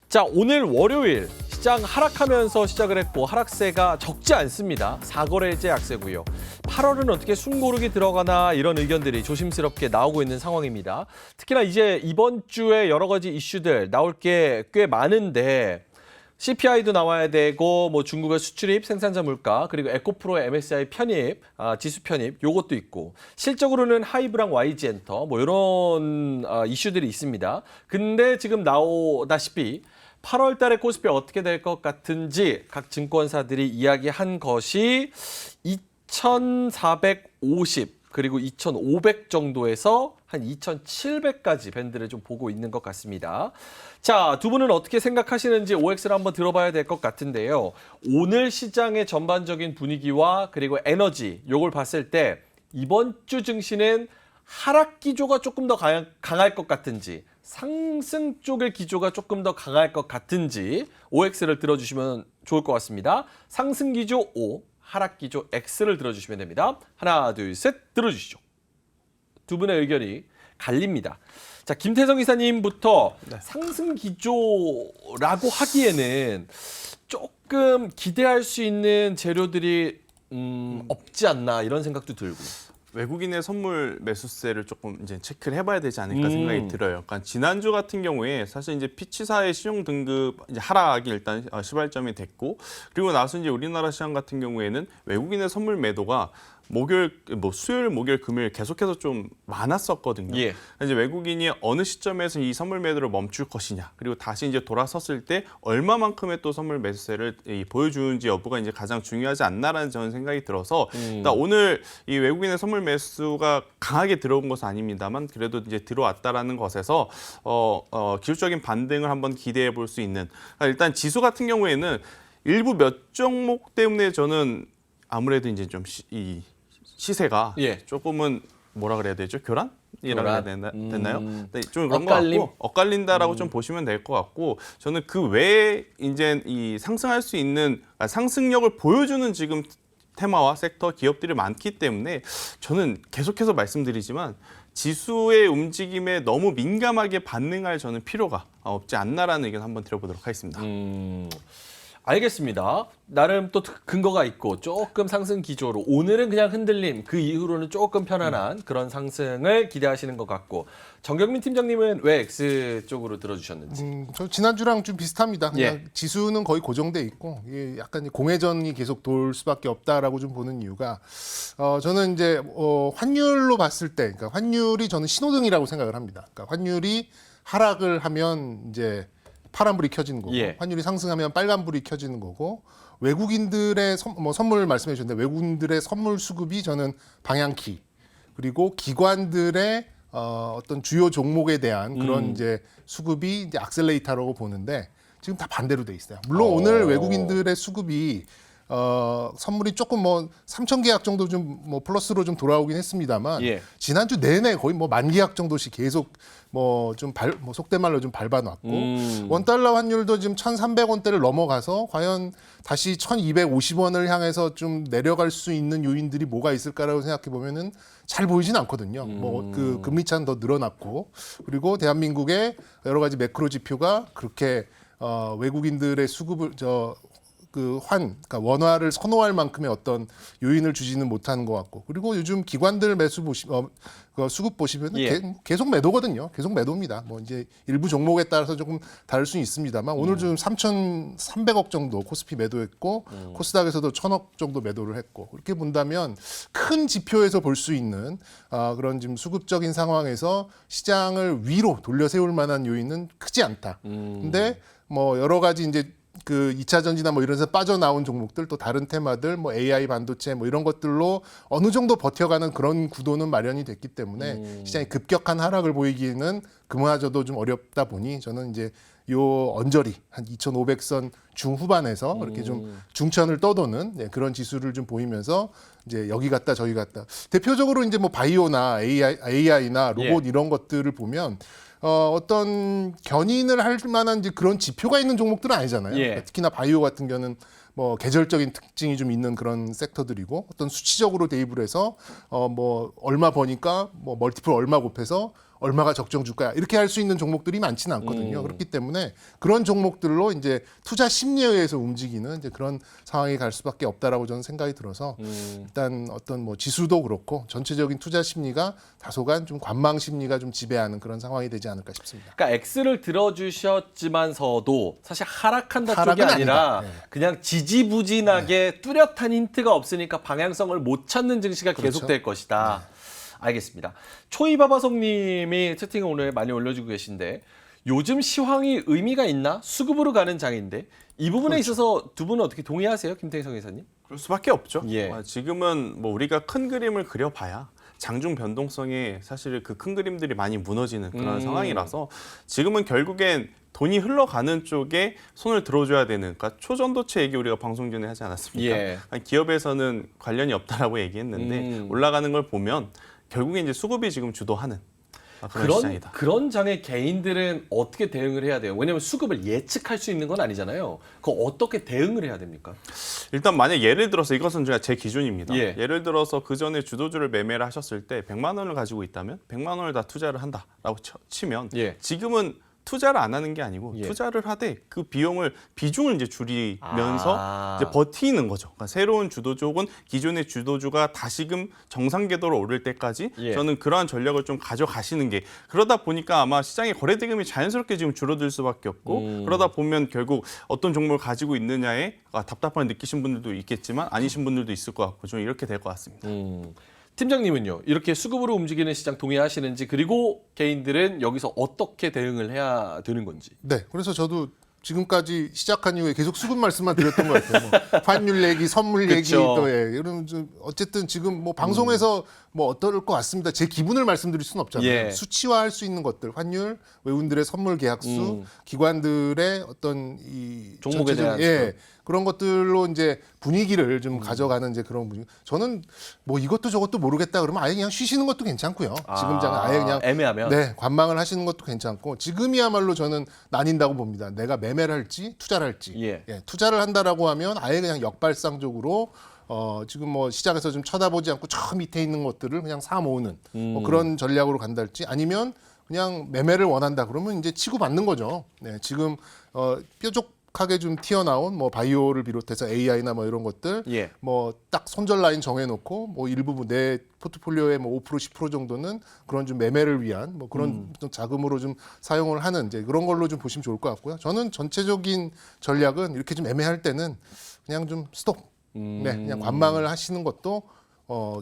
자, 오늘 월요일 시장 하락하면서 시작을 했고 하락세가 적지 않습니다. 4거래일째 약세고요. 8월은 어떻게 숨고르기 들어가나 이런 의견들이 조심스럽게 나오고 있는 상황입니다. 특히나 이제 이번 주에 여러 가지 이슈들 나올 게 꽤 많은데 CPI도 나와야 되고 뭐 중국의 수출입, 생산자 물가, 그리고 에코프로의 MSCI 편입, 지수 편입 요것도 있고 실적으로는 하이브랑 YG엔터 뭐 이런 이슈들이 있습니다. 근데 지금 나오다시피 8월 달에 코스피 어떻게 될 것 같은지 각 증권사들이 이야기한 것이 2,450 그리고 2,500 정도에서 한 2,700까지 밴드를 좀 보고 있는 것 같습니다. 자, 두 분은 어떻게 생각하시는지 OX를 한번 들어봐야 될 것 같은데요. 오늘 시장의 전반적인 분위기와 그리고 에너지 요걸 봤을 때 이번 주 증시는 하락 기조가 조금 더 강할 것 같은지 상승 쪽의 기조가 조금 더 강할 것 같은지 OX를 들어주시면 좋을 것 같습니다. 상승 기조 O, 하락 기조 X를 들어주시면 됩니다. 하나, 둘, 셋 들어주시죠. 두 분의 의견이 갈립니다. 자, 김태성 이사님부터 상승 기조라고 하기에는 조금 기대할 수 있는 재료들이 없지 않나 이런 생각도 들고요. 외국인의 선물 매수세를 조금 이제 체크를 해봐야 되지 않을까 생각이 들어요. 그러니까 지난주 같은 경우에 사실 이제 피치사의 신용 등급 이제 하락이 일단 시발점이 됐고, 그리고 나서 이제 우리나라 시장 같은 경우에는 외국인의 선물 매도가 수요일, 목요일, 금요일 계속해서 좀 많았었거든요. 예. 이제 외국인이 어느 시점에서 이 선물 매도를 멈출 것이냐, 그리고 다시 이제 돌아섰을 때 얼마만큼의 또 선물 매수세를 보여주는지 여부가 이제 가장 중요하지 않나라는 저는 생각이 들어서 오늘 이 외국인의 선물 매수가 강하게 들어온 것은 아닙니다만 그래도 이제 들어왔다라는 것에서 기술적인 반등을 한번 기대해 볼 수 있는, 그러니까 일단 지수 같은 경우에는 일부 몇 종목 때문에 저는 아무래도 이제 좀 시세가 조금은 뭐라 그래야 되죠? 교란이라고 해야 되나요? 네, 좀 그런 것 같고 엇갈린다라고 좀 보시면 될 것 같고, 저는 그 외에 이제 이 상승할 수 있는 상승력을 보여주는 지금 테마와 섹터 기업들이 많기 때문에 저는 계속해서 말씀드리지만 지수의 움직임에 너무 민감하게 반응할 저는 필요가 없지 않나라는 의견 한번 드려보도록 하겠습니다. 알겠습니다. 나름 또 근거가 있고 조금 상승 기조로 오늘은 그냥 흔들림, 그 이후로는 조금 편안한 그런 상승을 기대하시는 것 같고, 정경민 팀장님은 왜 X 쪽으로 들어주셨는지? 저 지난주랑 좀 비슷합니다. 그냥 지수는 거의 고정돼 있고 이게 약간 공회전이 계속 돌 수밖에 없다라고 좀 보는 이유가 저는 이제 환율로 봤을 때, 그러니까 환율이 저는 신호등이라고 생각을 합니다. 그러니까 환율이 하락을 하면 이제 파란불이 켜지는 거고, 환율이 상승하면 빨간불이 켜지는 거고, 외국인들의 선물 말씀해 주셨는데 외국인들의 선물 수급이 저는 방향키, 그리고 기관들의 어떤 주요 종목에 대한 그런 이제 수급이 이제 악셀레이터라고 보는데 지금 다 반대로 돼 있어요. 물론 오늘 외국인들의 수급이 선물이 조금 3천 계약 정도 좀 플러스로 좀 돌아오긴 했습니다만 지난주 내내 거의 만 계약 정도씩 계속 속된 말로 좀 밟아놨고 원달러 환율도 지금 1,300원대를 넘어가서 과연 다시 1,250원을 향해서 좀 내려갈 수 있는 요인들이 뭐가 있을까라고 생각해 보면은 잘 보이진 않거든요. 그 금리 차는 더 늘어났고, 그리고 대한민국의 여러 가지 매크로 지표가 그렇게 외국인들의 수급을 그러니까 원화를 선호할 만큼의 어떤 요인을 주지는 못하는 것 같고, 그리고 요즘 기관들 매수 수급 보시면 계속 매도거든요. 계속 매도입니다. 이제 일부 종목에 따라서 조금 다를 수는 있습니다만 오늘 좀 3,300억 정도 코스피 매도했고 코스닥에서도 1,000억 정도 매도를 했고, 그렇게 본다면 큰 지표에서 볼 수 있는 그런 지금 수급적인 상황에서 시장을 위로 돌려 세울 만한 요인은 크지 않다. 근데 여러 가지 이제 그 2차 전지나 이런 데서 빠져나온 종목들, 또 다른 테마들, AI 반도체 이런 것들로 어느 정도 버텨가는 그런 구도는 마련이 됐기 때문에 시장이 급격한 하락을 보이기에는 그마저도 좀 어렵다 보니 저는 이제 요 언저리 한 2,500선 중후반에서 이렇게 좀 중천을 떠도는 그런 지수를 좀 보이면서 이제 여기 갔다 저기 갔다, 대표적으로 이제 바이오나 AI나 로봇 이런 것들을 보면 어떤 견인을 할 만한 이제 그런 지표가 있는 종목들은 아니잖아요. 그러니까 특히나 바이오 같은 경우는 계절적인 특징이 좀 있는 그런 섹터들이고, 어떤 수치적으로 대입을 해서 얼마 버니까 멀티플 얼마 곱해서 얼마가 적정 주가야 이렇게 할 수 있는 종목들이 많지는 않거든요. 그렇기 때문에 그런 종목들로 이제 투자 심리에 의해서 움직이는 이제 그런 상황이 갈 수밖에 없다라고 저는 생각이 들어서 일단 어떤 뭐 지수도 그렇고 전체적인 투자 심리가 다소간 좀 관망 심리가 좀 지배하는 그런 상황이 되지 않을까 싶습니다. 그러니까 X를 들어주셨지만서도 사실 하락한다 쪽이 하락은 아니라 아니다. 네. 그냥 지지부진하게 뚜렷한 힌트가 없으니까 방향성을 못 찾는 증시가 그렇죠. 계속될 것이다. 알겠습니다. 초이바바송님이 채팅을 오늘 많이 올려주고 계신데 요즘 시황이 의미가 있나? 수급으로 가는 장인데 이 부분에 그렇죠. 있어서 두 분은 어떻게 동의하세요? 김태형 이사님? 그럴 수밖에 없죠. 예. 지금은 뭐 우리가 큰 그림을 그려봐야 장중 변동성에 사실 그 큰 그림들이 많이 무너지는 그런 상황이라서 지금은 결국엔 돈이 흘러가는 쪽에 손을 들어줘야 되는, 그러니까 초전도체 얘기 우리가 방송 전에 하지 않았습니까? 예. 기업에서는 관련이 없다라고 얘기했는데 올라가는 걸 보면 결국에 이제 수급이 지금 주도하는 그런 시장이다. 그런 장의 개인들은 어떻게 대응을 해야 돼요? 왜냐하면 수급을 예측할 수 있는 건 아니잖아요. 그거 어떻게 대응을 해야 됩니까? 일단 만약 예를 들어서 이것은 제가 제 기준입니다. 예. 예를 들어서 그 전에 주도주를 매매를 하셨을 때 100만 원을 가지고 있다면 100만 원을 다 투자를 한다라고 치면 예. 지금은 투자를 안 하는 게 아니고 예. 투자를 하되 그 비중을 이제 줄이면서 아. 이제 버티는 거죠. 그러니까 새로운 주도주 혹은 기존의 주도주가 다시금 정상 궤도로 오를 때까지 예. 저는 그러한 전략을 좀 가져가시는 게, 그러다 보니까 아마 시장의 거래 대금이 자연스럽게 지금 줄어들 수밖에 없고 그러다 보면 결국 어떤 종목을 가지고 있느냐에 답답함을 느끼신 분들도 있겠지만 아니신 분들도 있을 것 같고 좀 이렇게 될 것 같습니다. 팀장님은요, 이렇게 수급으로 움직이는 시장 동의하시는지, 그리고 개인들은 여기서 어떻게 대응을 해야 되는 건지. 네, 그래서 저도 지금까지 시작한 이후에 계속 수급 말씀만 드렸던 것 같아요. 뭐 환율 얘기, 선물 얘기, 그쵸. 또 이런 좀 어쨌든 지금 뭐 방송에서 뭐 어떨 것 같습니다. 제 기분을 말씀드릴 수는 없잖아요. 예. 수치화할 수 있는 것들, 환율, 외국인들의 선물 계약수, 기관들의 어떤 이 종목에 전체적인, 대한 그런 것들로 이제 분위기를 좀 가져가는 이제 그런 분위기. 저는 뭐 이것도 저것도 모르겠다 그러면 아예 그냥 쉬시는 것도 괜찮고요. 지금 장은 아예 그냥 애매하면. 네, 관망을 하시는 것도 괜찮고 지금이야말로 저는 나뉜다고 봅니다. 내가 매매를 할지 투자를 할지. 예. 투자를 한다라고 하면 아예 그냥 역발상적으로 지금 뭐 시장에서 좀 쳐다보지 않고 저 밑에 있는 것들을 그냥 사 모으는 뭐 그런 전략으로 간다 할지, 아니면 그냥 매매를 원한다 그러면 이제 치고받는 거죠. 네, 지금 뾰족하게 좀 튀어나온 뭐 바이오를 비롯해서 AI나 뭐 이런 것들 예. 뭐 딱 손절 라인 정해놓고 뭐 일부분 내 포트폴리오의 뭐 5% 10% 정도는 그런 좀 매매를 위한 뭐 그런 좀 자금으로 좀 사용을 하는 이제 그런 걸로 좀 보시면 좋을 것 같고요. 저는 전체적인 전략은 이렇게 좀 애매할 때는 그냥 좀 스톱. 네, 그냥 관망을 하시는 것도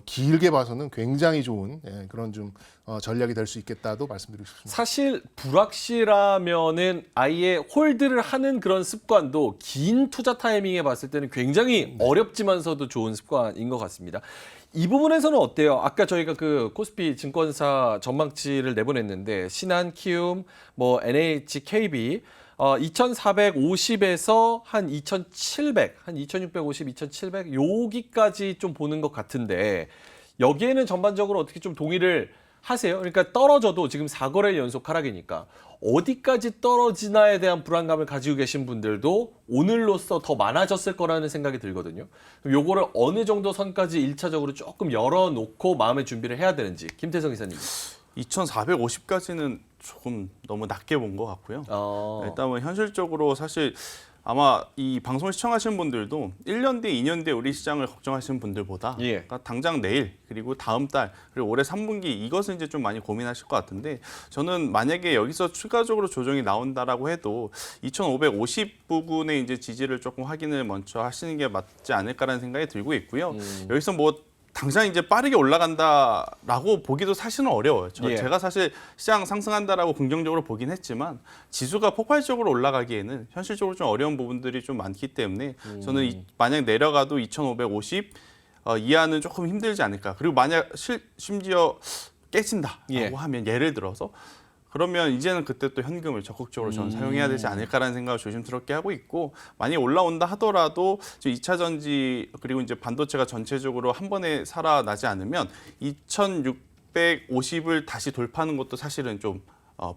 길게 봐서는 굉장히 좋은 그런 좀 전략이 될 수 있겠다도 말씀드리고 싶습니다. 사실 불확실하면은 아예 홀드를 하는 그런 습관도 긴 투자 타이밍에 봤을 때는 굉장히 어렵지만서도 좋은 습관인 것 같습니다. 이 부분에서는 어때요? 아까 저희가 그 코스피 증권사 전망치를 내보냈는데 신한, 키움, 뭐 NH, KB 2,450에서 한 2,700, 한 2,650, 2,700 여기까지 좀 보는 것 같은데 여기에는 전반적으로 어떻게 좀 동의를 하세요? 그러니까 떨어져도 지금 4거래 연속 하락이니까 어디까지 떨어지나에 대한 불안감을 가지고 계신 분들도 오늘로써 더 많아졌을 거라는 생각이 들거든요. 그럼 요거를 어느 정도 선까지 1차적으로 조금 열어놓고 마음의 준비를 해야 되는지 김태성 이사님. 2,450까지는 조금 너무 낮게 본 것 같고요. 어. 일단 뭐 현실적으로 사실 아마 이 방송을 시청하시는 분들도 1년 뒤, 2년 뒤에 우리 시장을 걱정하시는 분들보다 예. 그러니까 당장 내일, 그리고 다음 달, 그리고 올해 3분기 이것을 이제 좀 많이 고민하실 것 같은데, 저는 만약에 여기서 추가적으로 조정이 나온다라고 해도 2,550 부분의 이제 지지를 조금 확인을 먼저 하시는 게 맞지 않을까라는 생각이 들고 있고요. 여기서 뭐 당장 이제 빠르게 올라간다라고 보기도 사실은 어려워요. 예. 제가 사실 시장 상승한다라고 긍정적으로 보긴 했지만 지수가 폭발적으로 올라가기에는 현실적으로 좀 어려운 부분들이 좀 많기 때문에 저는 만약 내려가도 2,550 이하는 조금 힘들지 않을까. 그리고 만약 심지어 깨진다라고 예. 하면 예를 들어서 그러면 이제는 그때 또 현금을 적극적으로 저는 사용해야 되지 않을까라는 생각을 조심스럽게 하고 있고, 많이 올라온다 하더라도 2차 전지 그리고 이제 반도체가 전체적으로 한 번에 살아나지 않으면 2,650을 다시 돌파하는 것도 사실은 좀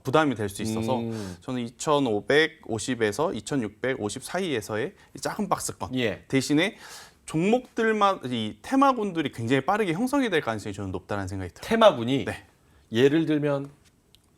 부담이 될 수 있어서 저는 2,550에서 2,650 사이에서의 작은 박스권 예. 대신에 종목들만 이 테마군들이 굉장히 빠르게 형성이 될 가능성이 저는 높다는 생각이 들어요. 테마군이 네. 예를 들면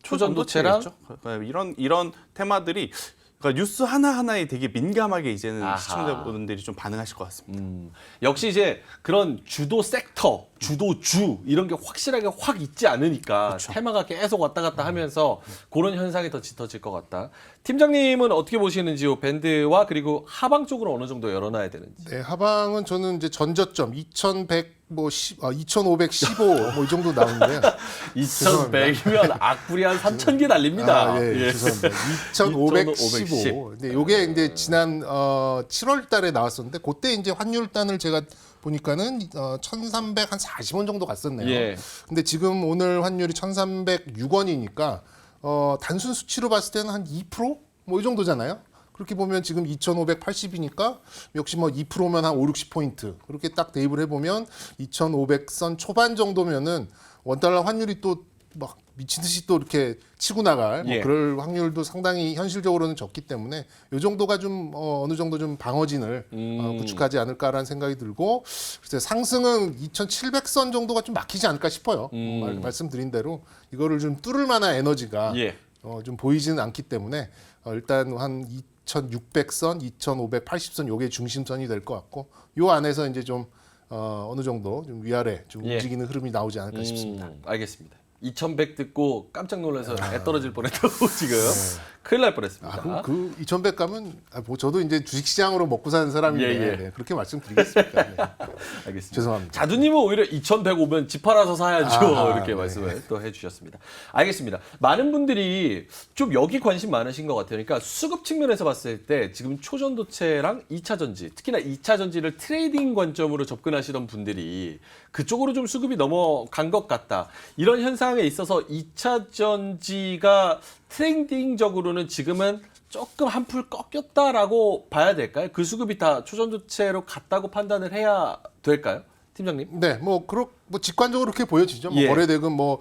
초전도체랑 초전도체겠죠. 이런 테마들이 그러니까 뉴스 하나하나에 되게 민감하게 이제는 아하. 시청자분들이 좀 반응하실 것 같습니다. 역시 이제 그런 주도 섹터, 주도주 이런 게 확실하게 확 있지 않으니까 그렇죠. 테마가 계속 왔다 갔다 하면서 그런 현상이 더 짙어질 것 같다. 팀장님은 어떻게 보시는지요? 밴드와 그리고 하방 쪽으로 어느 정도 열어놔야 되는지. 네, 하방은 저는 이제 전저점 2,515 뭐 이 정도 나오는데요. 2,100이면 악플이 한 3,000개 달립니다. 아, 예, 죄송합니다. 2,515. 근데 요게 이제 지난 7월 달에 나왔었는데 그때 이제 환율단을 제가 보니까는 1,340원 정도 갔었네요. 예. 근데 지금 오늘 환율이 1,306원이니까 단순 수치로 봤을 때는 한 2%? 뭐 이 정도잖아요. 그렇게 보면 지금 2,580이니까 역시 뭐 2%면 한 5, 60포인트. 그렇게 딱 대입을 해보면 2,500선 초반 정도면은 원달러 환율이 또 막 미친 듯이 또 이렇게 치고 나갈 뭐 예. 그럴 확률도 상당히 현실적으로는 적기 때문에 이 정도가 좀 어느 정도 좀 방어진을 구축하지 않을까라는 생각이 들고 글쎄 상승은 2,700선 정도가 좀 막히지 않을까 싶어요. 말씀드린 대로 이거를 좀 뚫을 만한 에너지가 예. 좀 보이지는 않기 때문에 일단 한 2,600선, 2,580선 요게 중심선이 될 것 같고 요 안에서 이제 좀 어느 정도 좀 위아래 좀 예. 움직이는 흐름이 나오지 않을까 싶습니다. 알겠습니다. 2,100 듣고 깜짝 놀라서 애 떨어질 뻔했다고 지금 큰일 날 뻔했습니다. 그 2,100 가면 뭐 저도 이제 주식시장으로 먹고 사는 사람인데 예, 예. 네, 그렇게 말씀드리겠습니다. 네. 알겠습니다. 죄송합니다. 자두님은 오히려 2,100 오면 집 팔아서 사야죠. 이렇게 네. 말씀을 또 해주셨습니다. 알겠습니다. 많은 분들이 좀 여기 관심 많으신 것 같아요. 그러니까 수급 측면에서 봤을 때 지금 초전도체랑 2차 전지, 특히나 2차 전지를 트레이딩 관점으로 접근하시던 분들이 그쪽으로 좀 수급이 넘어간 것 같다. 이런 현상에 있어서 2차 전지가 트레이딩적으로는 지금은 조금 한풀 꺾였다라고 봐야 될까요? 그 수급이 다 초전도체로 갔다고 판단을 해야 될까요? 팀장님? 네, 뭐 직관적으로 그렇게 보여지죠. 뭐 예. 거래 대금 뭐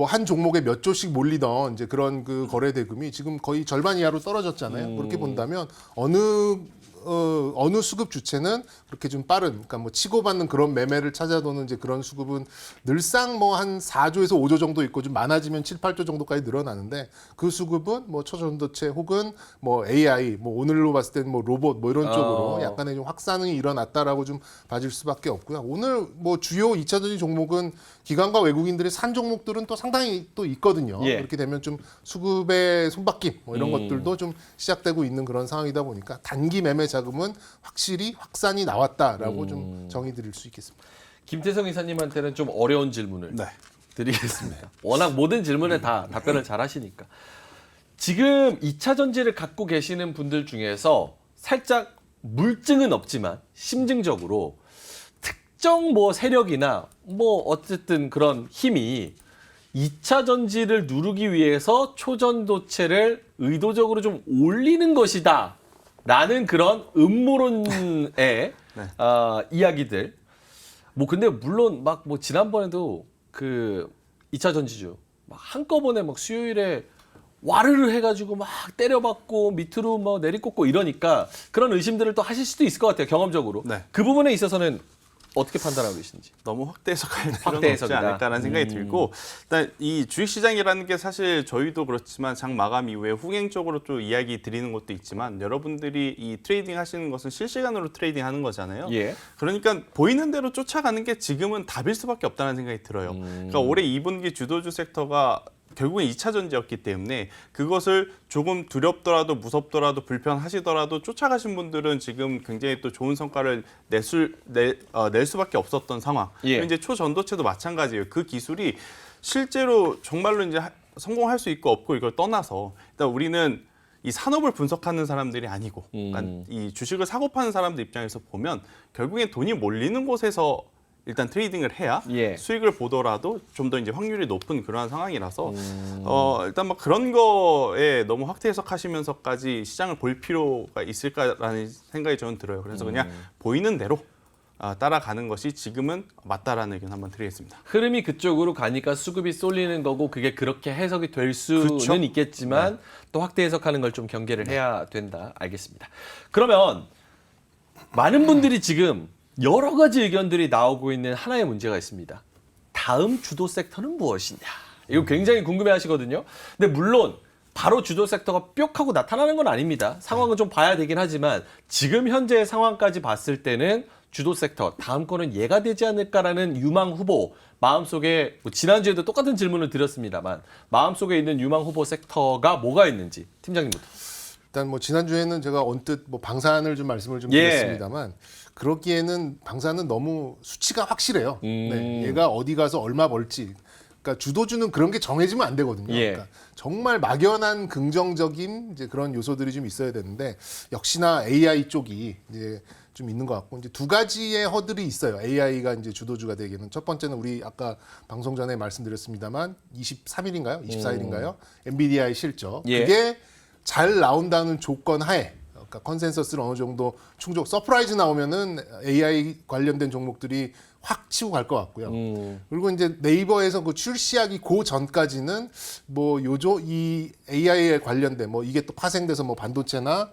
한 종목에 몇 조씩 몰리던 이제 그런 그 거래 대금이 지금 거의 절반 이하로 떨어졌잖아요. 그렇게 본다면 어느 수급 주체는 그렇게 좀 빠른, 그러니까 뭐 치고받는 그런 매매를 찾아도는 이제 그런 수급은 늘상 뭐 한 4조에서 5조 정도 있고 좀 많아지면 7, 8조 정도까지 늘어나는데 그 수급은 뭐 초전도체 혹은 뭐 AI, 뭐 오늘로 봤을 때는 뭐 로봇 뭐 이런 쪽으로 약간의 좀 확산이 일어났다라고 좀 봐줄 수밖에 없고요. 오늘 뭐 주요 2차 전지 종목은 기관과 외국인들이 산 종목들은 또 상당히 또 있거든요. 예. 그렇게 되면 좀 수급의 손바뀜 뭐 이런 것들도 좀 시작되고 있는 그런 상황이다 보니까 단기 매매 자금은 확실히 확산이 나왔다라고 좀 정의드릴 수 있겠습니다. 김태성 이사님한테는 좀 어려운 질문을 네. 드리겠습니다. 워낙 모든 질문에 다 답변을 잘 하시니까. 지금 2차 전지를 갖고 계시는 분들 중에서 살짝 물증은 없지만 심증적으로 특정 뭐 세력이나 뭐 어쨌든 그런 힘이 2차 전지를 누르기 위해서 초전도체를 의도적으로 좀 올리는 것이다. 라는 그런 음모론의 이야기들. 뭐 근데 물론 막 뭐 지난번에도 그 2차 전지주 막 한꺼번에 막 수요일에 와르르 해가지고 막 때려박고 밑으로 뭐 내리꽂고 이러니까 그런 의심들을 또 하실 수도 있을 것 같아요, 경험적으로. 네. 그 부분에 있어서는 어떻게 판단하고 계신지. 너무 확대 해석할 필요는 확대 없지 해석이다. 않을까라는 생각이 들고 일단 이 주식시장이라는 게 사실 저희도 그렇지만 장 마감 이후에 후행적으로 또 이야기 드리는 것도 있지만 여러분들이 이 트레이딩 하시는 것은 실시간으로 트레이딩 하는 거잖아요. 예. 그러니까 보이는 대로 쫓아가는 게 지금은 답일 수밖에 없다는 생각이 들어요. 그러니까 올해 2분기 주도주 sek터가 결국엔 2차 전지였기 때문에 그것을 조금 두렵더라도 무섭더라도 불편하시더라도 쫓아가신 분들은 지금 굉장히 또 좋은 성과를 낼 수밖에 없었던 상황. 예. 이제 초전도체도 마찬가지예요. 그 기술이 실제로 정말로 이제 성공할 수 있고 없고 이걸 떠나서 일단 우리는 이 산업을 분석하는 사람들이 아니고 그러니까 이 주식을 사고 파는 사람들 입장에서 보면 결국엔 돈이 몰리는 곳에서 일단 트레이딩을 해야 예. 수익을 보더라도 좀 더 이제 확률이 높은 그러한 상황이라서 일단 뭐 그런 거에 너무 확대 해석하시면서까지 시장을 볼 필요가 있을까라는 생각이 저는 들어요. 그래서 그냥 보이는 대로 따라가는 것이 지금은 맞다라는 의견 한번 드리겠습니다. 흐름이 그쪽으로 가니까 수급이 쏠리는 거고 그게 그렇게 해석이 될 수는 그렇죠. 있겠지만 또 확대 해석하는 걸 좀 경계를 해야 된다. 알겠습니다. 그러면 많은 분들이 지금 여러 가지 의견들이 나오고 있는 하나의 문제가 있습니다. 다음 주도 섹터는 무엇이냐? 이거 굉장히 궁금해하시거든요. 근데 물론 바로 주도 섹터가 뿅 하고 나타나는 건 아닙니다. 상황은 좀 봐야 되긴 하지만 지금 현재의 상황까지 봤을 때는 주도 섹터 다음 거는 얘가 되지 않을까라는 유망 후보 마음속에 뭐 지난주에도 똑같은 질문을 드렸습니다만 마음속에 있는 유망 후보 섹터가 뭐가 있는지 팀장님부터. 일단 뭐 지난주에는 제가 언뜻 뭐 방산을 좀 말씀을 좀 예. 드렸습니다만 그러기에는 방산은 너무 수치가 확실해요. 네, 얘가 어디 가서 얼마 벌지. 그러니까 주도주는 그런 게 정해지면 안 되거든요. 예. 그러니까 정말 막연한 긍정적인 이제 그런 요소들이 좀 있어야 되는데 역시나 AI 쪽이 이제 좀 있는 것 같고 이제 두 가지의 허들이 있어요. AI가 이제 주도주가 되기는 첫 번째는 우리 아까 방송 전에 말씀드렸습니다만 23일인가요? 24일인가요? 엔비디아의 실적. 예. 그게 잘 나온다는 조건 하에 그러니까 컨센서스를 어느 정도 충족 서프라이즈 나오면은 AI 관련된 종목들이 확 치고 갈 것 같고요. 그리고 이제 네이버에서 그 출시하기 그 전까지는 뭐 요조 이 AI에 관련된 뭐 이게 또 파생돼서 뭐 반도체나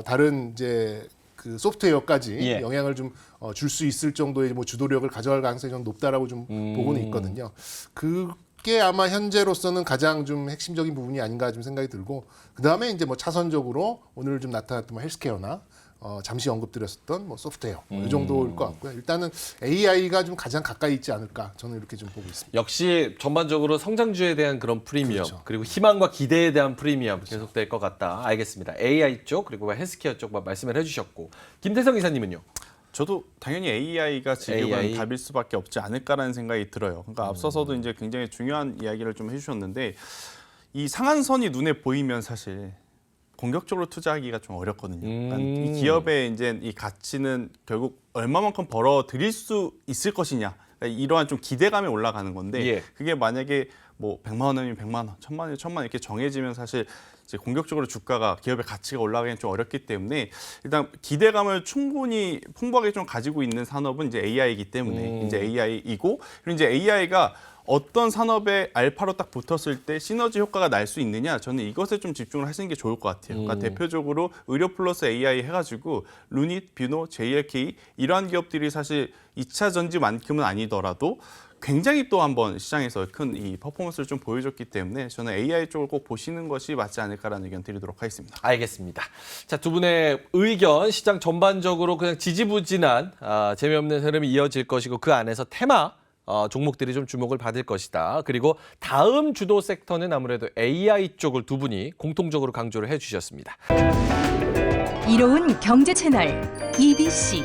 다른 이제 그 소프트웨어까지 예. 영향을 좀 줄 수 있을 정도의 뭐 주도력을 가져갈 가능성이 좀 높다라고 좀 보고는 있거든요. 그게 아마 현재로서는 가장 좀 핵심적인 부분이 아닌가 좀 생각이 들고 그 다음에 이제 뭐 차선적으로 오늘 좀 나타났던 뭐 헬스케어나 잠시 언급드렸었던 뭐 소프트웨어 이 정도일 것 같고요. 일단은 AI가 좀 가장 가까이 있지 않을까 저는 이렇게 좀 보고 있습니다. 역시 전반적으로 성장주에 대한 그런 프리미엄 그렇죠. 그리고 희망과 기대에 대한 프리미엄 계속될 것 같다. 알겠습니다. AI 쪽 그리고 헬스케어 쪽만 말씀을 해주셨고 김태성 이사님은요? 저도 당연히 AI가 지금은 AI. 답일 수밖에 없지 않을까라는 생각이 들어요. 그러니까 앞서서도 이제 굉장히 중요한 이야기를 좀 해주셨는데 이 상한선이 눈에 보이면 사실 공격적으로 투자하기가 좀 어렵거든요. 그러니까 이 기업의 이제 이 가치는 결국 얼마만큼 벌어 들일 수 있을 것이냐. 그러니까 이러한 좀 기대감이 올라가는 건데 예. 그게 만약에 뭐 100만 원이면 100만 원, 1000만 원이면 1000만 원 이렇게 정해지면 사실 이제 공격적으로 주가가 기업의 가치가 올라가기는 좀 어렵기 때문에 일단 기대감을 충분히 풍부하게 좀 가지고 있는 산업은 이제 AI이기 때문에 이제 AI이고 그리고 이제 AI가 어떤 산업에 알파로 딱 붙었을 때 시너지 효과가 날 수 있느냐 저는 이것에 좀 집중을 하시는 게 좋을 것 같아요. 그러니까 대표적으로 의료 플러스 AI 해가지고 루닛, 뷰노, JLK 이러한 기업들이 사실 2차 전지만큼은 아니더라도 굉장히 또 한번 시장에서 큰 이 퍼포먼스를 좀 보여줬기 때문에 저는 AI 쪽을 꼭 보시는 것이 맞지 않을까라는 의견 드리도록 하겠습니다. 알겠습니다. 자, 두 분의 의견 시장 전반적으로 그냥 지지부진한 재미없는 흐름이 이어질 것이고 그 안에서 테마 종목들이 좀 주목을 받을 것이다. 그리고 다음 주도 섹터는 아무래도 AI 쪽을 두 분이 공통적으로 강조를 해주셨습니다. 이로운 경제 채널 EBC